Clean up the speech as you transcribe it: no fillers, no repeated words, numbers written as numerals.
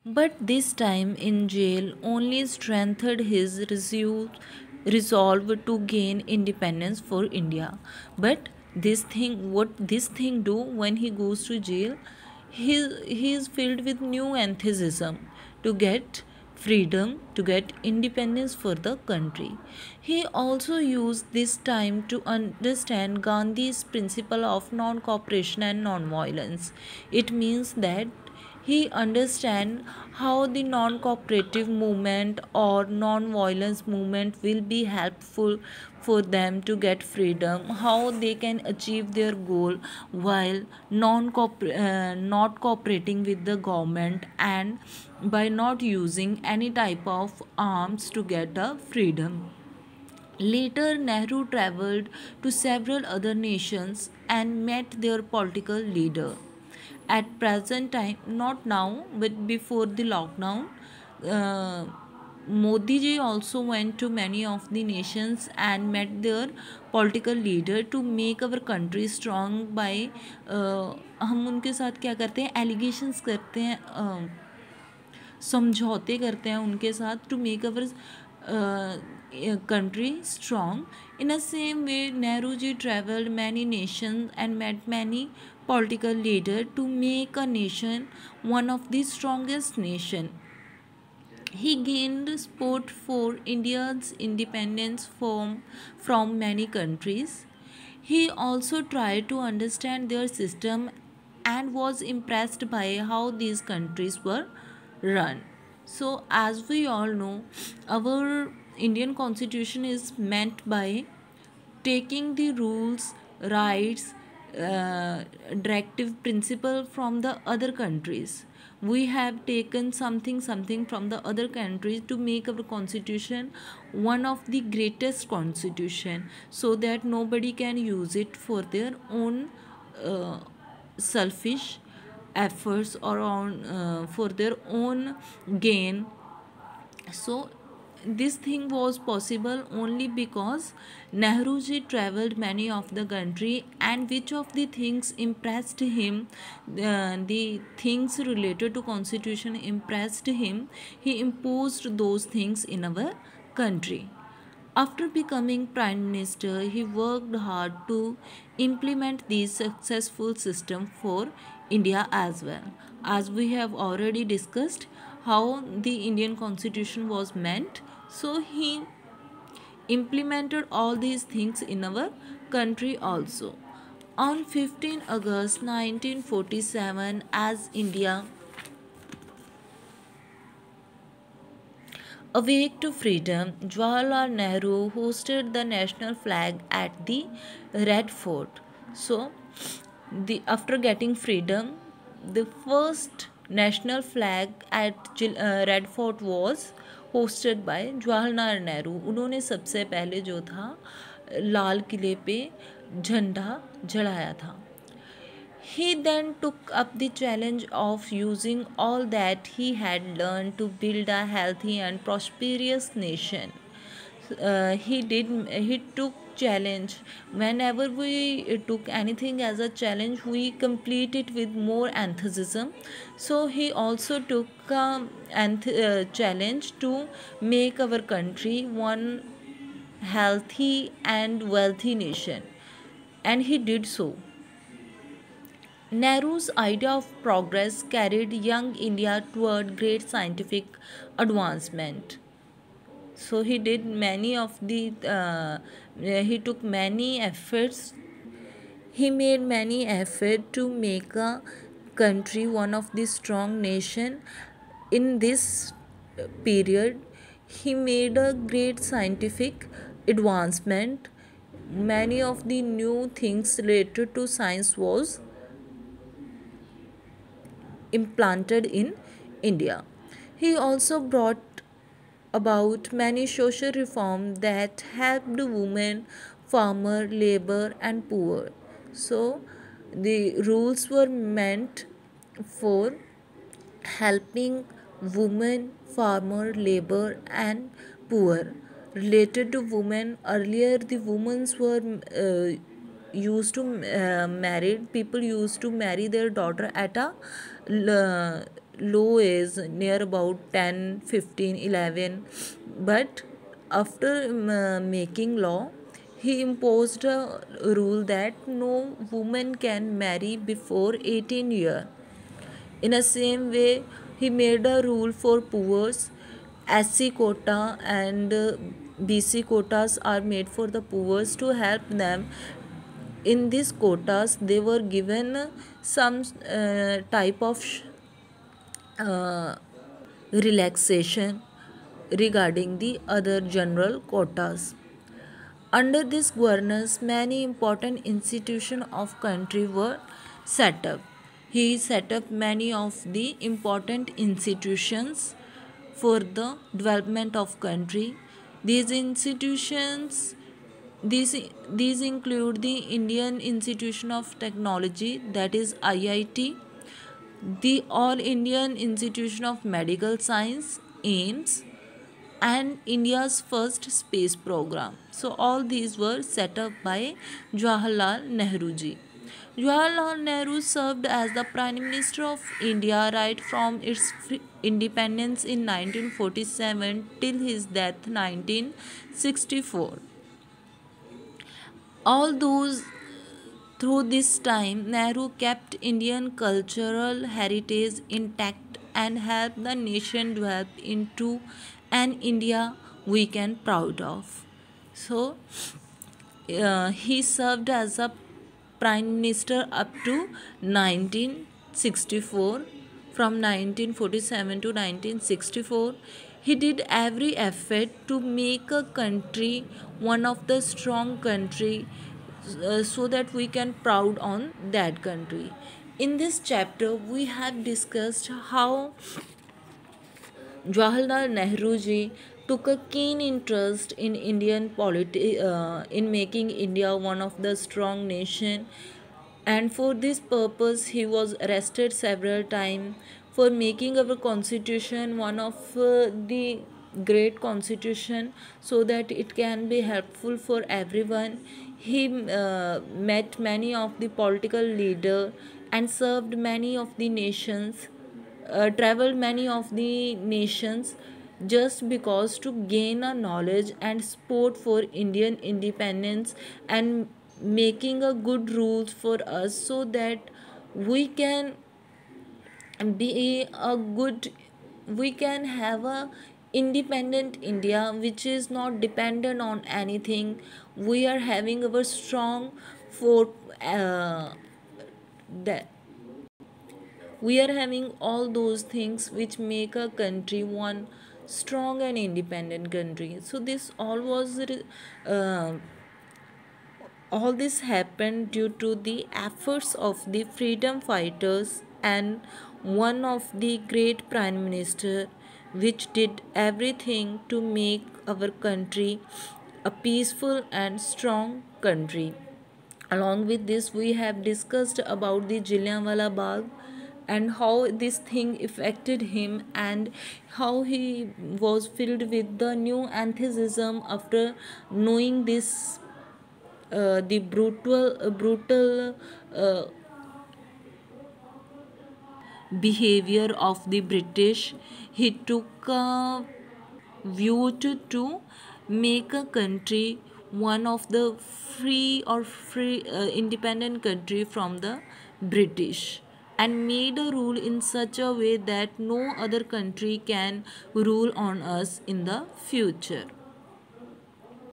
But this time in jail only strengthened his resolve to gain independence for India. But what this thing do when he goes to jail? He is filled with new enthusiasm to get freedom, to get independence for the country. He also used this time to understand Gandhi's principle of non cooperation and non violence. It means that he understands how the non-cooperative movement or non-violence movement will be helpful for them to get freedom, how they can achieve their goal while not cooperating with the government and by not using any type of arms to get a freedom. Later, Nehru traveled to several other nations and met their political leader. At present time, not now, but before the lockdown, uh, Modi ji also went to many of the nations and met their political leader to make our country strong by हम उनके साथ क्या करते हैं allegations करते हैं समझौते करते हैं उनके साथ to make our country strong. In the same way, Nehruji traveled many nations and met many political leaders to make a nation one of the strongest nation. He gained support for India's independence from many countries. He also tried to understand their system and was impressed by how these countries were run. So, as we all know, our Indian constitution is meant by taking the rules, rights, directive principle from the other countries. We have taken something from the other countries to make our constitution one of the greatest constitution, so that nobody can use it for their own uh, selfish efforts or on for their own gain. So this thing was possible only because Nehruji traveled many of the country, and which of the things impressed him, the things related to constitution impressed him, he imposed those things in our country. After becoming Prime Minister, he worked hard to implement this successful system for India as well. As we have already discussed how the Indian Constitution was meant, so he implemented all these things in our country also. On 15 August 1947, as India awake to freedom, Jawaharlal Nehru hosted the national flag at the Red Fort. So, after getting freedom, the first national flag at Red Fort was hosted by Jawaharlal Nehru. उन्होंने सबसे पहले जो था लाल किले पे झंडा जड़ाया था. He then took up the challenge of using all that he had learned to build a healthy and prosperous nation. He took challenge. Whenever we took anything as a challenge, we complete it with more enthusiasm. So he also took challenge to make our country one healthy and wealthy nation, and he did so. Nehru's idea of progress carried young India toward great scientific advancement. So he did many of the he took many efforts. He made many efforts to make a country one of the strong nation. In this period, he made a great scientific advancement. Many of the new things related to science was implanted in India. He also brought about many social reforms that helped women, farmer, labor, and poor. So, the rules were meant for helping women, farmer, labor, and poor. Related to women, earlier the women were used to married people used to marry their daughter at a low age, near about 10, 15, 11. But after making law, he imposed a rule that no woman can marry before 18 years. In the same way, he made a rule for poor. SC quota and BC quotas are made for the poor to help them. In these quotas, they were given some type of uh, relaxation regarding the other general quotas. Under this governance, many important institutions of country were set up. He set up many of the important institutions for the development of country. These institutions, these, these include the Indian Institution of Technology, that is IIT, the All Indian Institution of Medical Science, AIMS, and India's first space program. So all these were set up by Jawaharlal Nehru ji. Jawaharlal Nehru served as the Prime Minister of India right from its independence in 1947 till his death 1964. All those through this time, Nehru kept Indian cultural heritage intact and helped the nation develop into an India we can proud of. So, he served as a prime minister up to 1964. From 1947 to 1964, he did every effort to make a country one of the strong country, so that we can proud on that country. In this chapter, we have discussed how Jawaharlal Nehru ji took a keen interest in Indian in making India one of the strong nation, and for this purpose he was arrested several times for making our constitution one of the great constitution, so that it can be helpful for everyone. He met many of the political leader and served many of the nations, traveled many of the nations, just because to gain a knowledge and support for Indian independence, and making a good rules for us, so that we can be a good, we can have a independent India which is not dependent on anything. We are having our strong for that we are having all those things which make a country one strong and independent country. So this uh, all this happened due to the efforts of the freedom fighters and one of the great prime minister, which did everything to make our country a peaceful and strong country. Along with this, we have discussed about the Jallianwala Bagh and how this thing affected him, and how he was filled with the new enthusiasm after knowing this the brutal behavior of the British. He took a view to make a country one of the free independent country from the British, and made a rule in such a way that no other country can rule on us in the future.